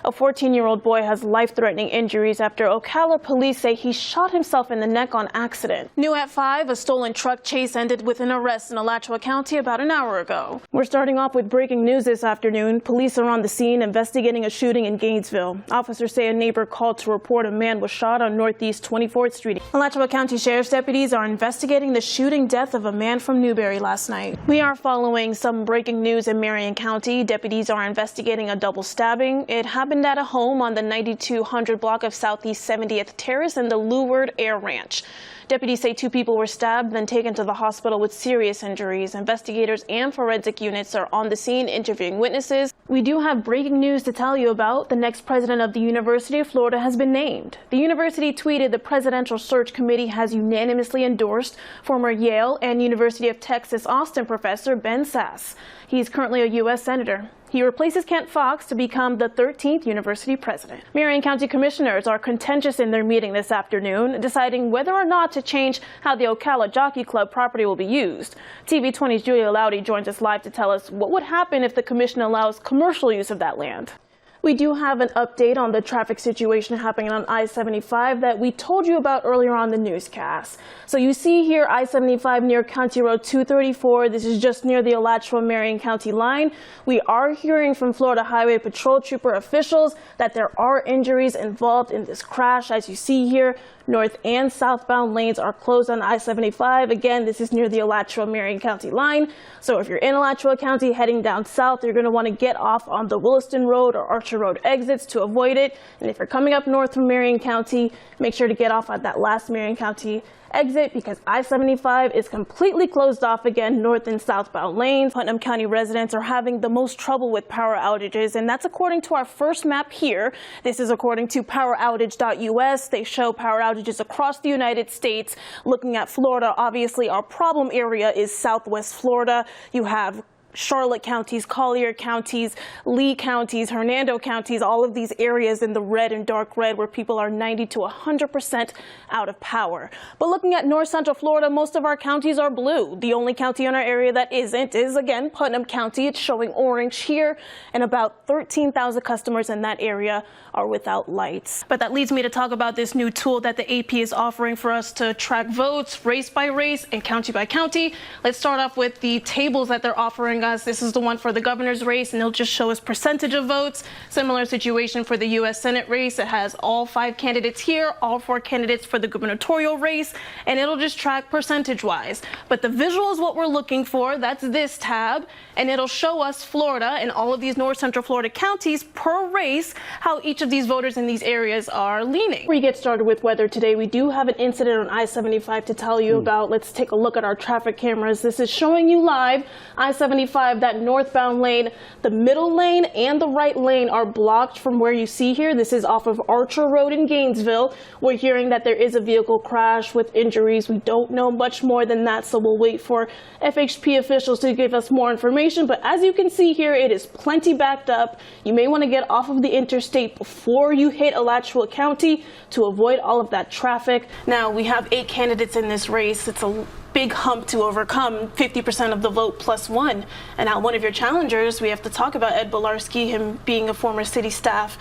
A 14-year-old boy has life-threatening injuries after Ocala police say he shot himself in the neck on accident. New at 5, a stolen truck chase ended with an arrest in Alachua County about an hour ago. We're starting off with breaking news this afternoon. Police are on the scene investigating a shooting in Gainesville. Officers say a neighbor called to report a man was shot on Northeast 24th Street. Alachua County Sheriff's deputies are investigating the shooting death of a man from Newberry last night. We are following some breaking news in Marion County. Deputies are investigating a double stabbing. It happened at a home on the 9200 block of Southeast 70th Terrace in the Leeward Air Ranch. Deputies say 2 people were stabbed, then taken to the hospital with serious injuries. Investigators and forensic units are on the scene interviewing witnesses. We do have breaking news to tell you about. The next president of the University of Florida has been named. The university tweeted the Presidential Search Committee has unanimously endorsed former Yale and University of Texas Austin professor Ben Sasse. He is currently a U.S. Senator. He replaces Kent Fox to become the 13th university president. Marion County commissioners are contentious in their meeting this afternoon, deciding whether or not to change how the Ocala Jockey Club property will be used. TV20's Julia Laudy joins us live to tell us what would happen if the commission allows commercial use of that land. We do have an update on the traffic situation happening on I-75 that we told you about earlier on the newscast. So you see here I-75 near County Road 234. This is just near the Alachua-Marion County line. We are hearing from Florida Highway Patrol Trooper officials that there are injuries involved in this crash. As you see here, north and southbound lanes are closed on I-75. Again, this is near the Alachua-Marion County line. So if you're in Alachua County heading down south, you're going to want to get off on the Williston Road or Archer Road exits to avoid it. And if you're coming up north from Marion County, make sure to get off at that last Marion County exit because I-75 is completely closed off again north and southbound lanes. Putnam County residents are having the most trouble with power outages, and that's according to our first map here. This is according to poweroutage.us. They show power outages across the United States. Looking at Florida, obviously our problem area is Southwest Florida. You have Charlotte counties, Collier counties, Lee counties, Hernando counties, all of these areas in the red and dark red where people are 90 to 100% out of power. But looking at north central Florida, most of our counties are blue. The only county in our area that isn't is, again, Putnam County. It's showing orange here, and about 13,000 customers in that area are without lights. But that leads me to talk about this new tool that the AP is offering for us to track votes, race by race and county by county. Let's start off with the tables that they're offering us. This is the one for the governor's race, and it'll just show us percentage of votes. Similar situation for the U.S. Senate race. It has all 5 candidates here, all 4 candidates for the gubernatorial race, and it'll just track percentage-wise. But the visual is what we're looking for. That's this tab, and it'll show us Florida and all of these north central Florida counties per race, how each of these voters in these areas are leaning. Before we get started with weather today, we do have an incident on I-75 to tell you about. Let's take a look at our traffic cameras. This is showing you live I-75, that northbound lane, the middle lane and the right lane are blocked from where you see here. This is off of Archer Road in Gainesville. We're hearing that there is a vehicle crash with injuries. We don't know much more than that, so we'll wait for FHP officials to give us more information. But as you can see here, it is plenty backed up. You may want to get off of the interstate before you hit Alachua County to avoid all of that traffic. Now, we have 8 candidates in this race. It's a big hump to overcome, 50% of the vote plus 1. And now one of your challengers, we have to talk about Ed Bolarski, him being a former city staff.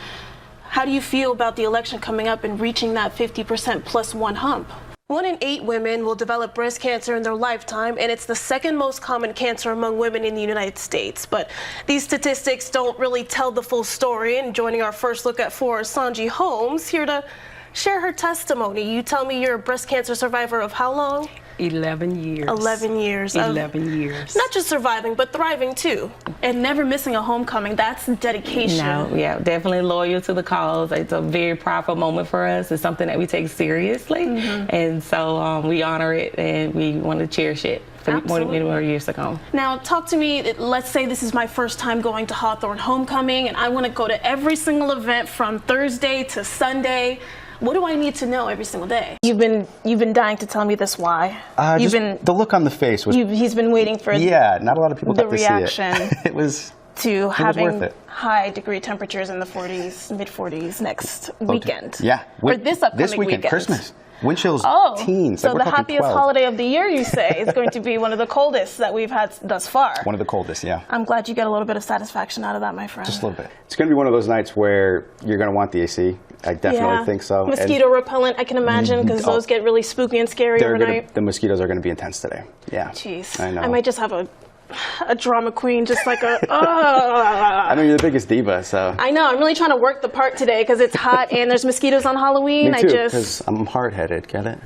How do you feel about the election coming up and reaching that 50% plus 1 hump? 1 in 8 women will develop breast cancer in their lifetime, and it's the 2nd most common cancer among women in the United States. But these statistics don't really tell the full story. And joining our first look at 4, Sanji Holmes, here to share her testimony. You tell me you're a breast cancer survivor of how long? 11 years. 11 years. 11 years. Not just surviving, but thriving too. And never missing a homecoming. That's dedication. No, yeah, definitely loyal to the cause. It's a very proudful moment for us. It's something that we take seriously. And so we honor it and we want to cherish it for many more years to come. Now, talk to me. Let's say this is my first time going to Hawthorne Homecoming and I want to go to every single event from Thursday to Sunday. What do I need to know every single day? You've been dying to tell me this. Why? The look on the face was. He's been waiting for. Yeah, not a lot of people got to see it. The reaction. It was. To having high degree temperatures in the 40s, mid 40s next weekend. Yeah. Or this upcoming weekend. weekend. Christmas. Wind chills, teens. So like the we're talking happiest 12. holiday of the year, you say, is going to be one of the coldest that we've had thus far. One of the coldest, yeah. I'm glad you get a little bit of satisfaction out of that, my friend. Just a little bit. It's going to be one of those nights where you're going to want the AC. I definitely think so. Mosquito repellent, I can imagine, because those get really spooky and scary overnight. The mosquitoes are going to be intense today. Yeah. Jeez. I know. I might just have a drama queen, just like a. I know you're the biggest diva, so. I know. I'm really trying to work the part today because it's hot and there's mosquitoes on Halloween. Me too, because I'm hard-headed. Get it?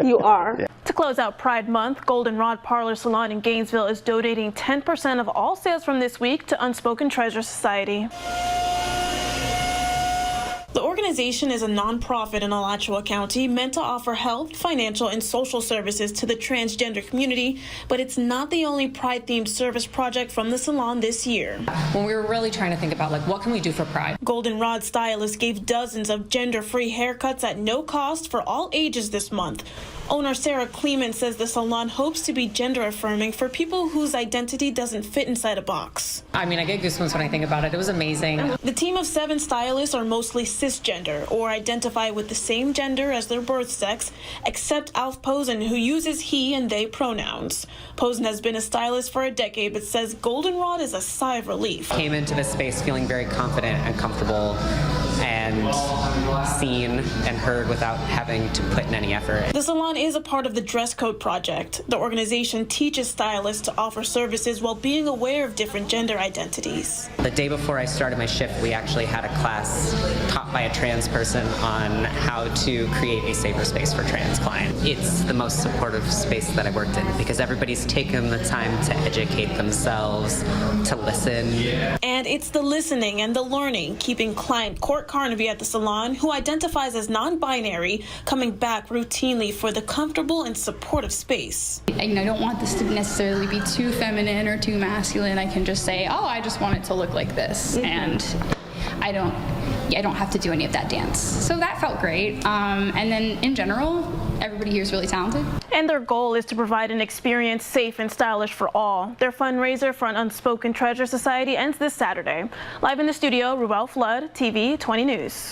You are. Yeah. To close out Pride Month, Goldenrod Parlor Salon in Gainesville is donating 10% of all sales from this week to Unspoken Treasure Society. The organization is a nonprofit in Alachua County meant to offer health, financial, and social services to the transgender community, but it's not the only Pride-themed service project from the salon this year. When we were really trying to think about, like, what can we do for Pride? Goldenrod stylists gave dozens of gender-free haircuts at no cost for all ages this month. Owner Sarah Kleeman says the salon hopes to be gender-affirming for people whose identity doesn't fit inside a box. I mean, I get goosebumps when I think about it. It was amazing. The team of 7 stylists are mostly cisgender or identify with the same gender as their birth sex, except Alf Posen, who uses he and they pronouns. Posen has been a stylist for a decade, but says Goldenrod is a sigh of relief. Came into this space feeling very confident and comfortable and seen and heard without having to put in any effort. The salon is a part of the Dress Code Project. The organization teaches stylists to offer services while being aware of different gender identities. The day before I started my shift, we actually had a class taught by a trans person on how to create a safer space for trans clients. It's the most supportive space that I worked in because everybody's taken the time to educate themselves, to listen. And it's the listening and the learning, keeping client Court Carnaby at the salon, who identifies as non-binary, coming back routinely for the comfortable and supportive space. I don't want this to necessarily be too feminine or too masculine. I can just say, oh, I just want it to look like this. And I don't have to do any of that dance. So that felt great. And then in general, everybody here is really talented. And their goal is to provide an experience safe and stylish for all. Their fundraiser for an Unspoken Treasure Society ends this Saturday. Live in the studio, Ruelle Fludd, TV20 News.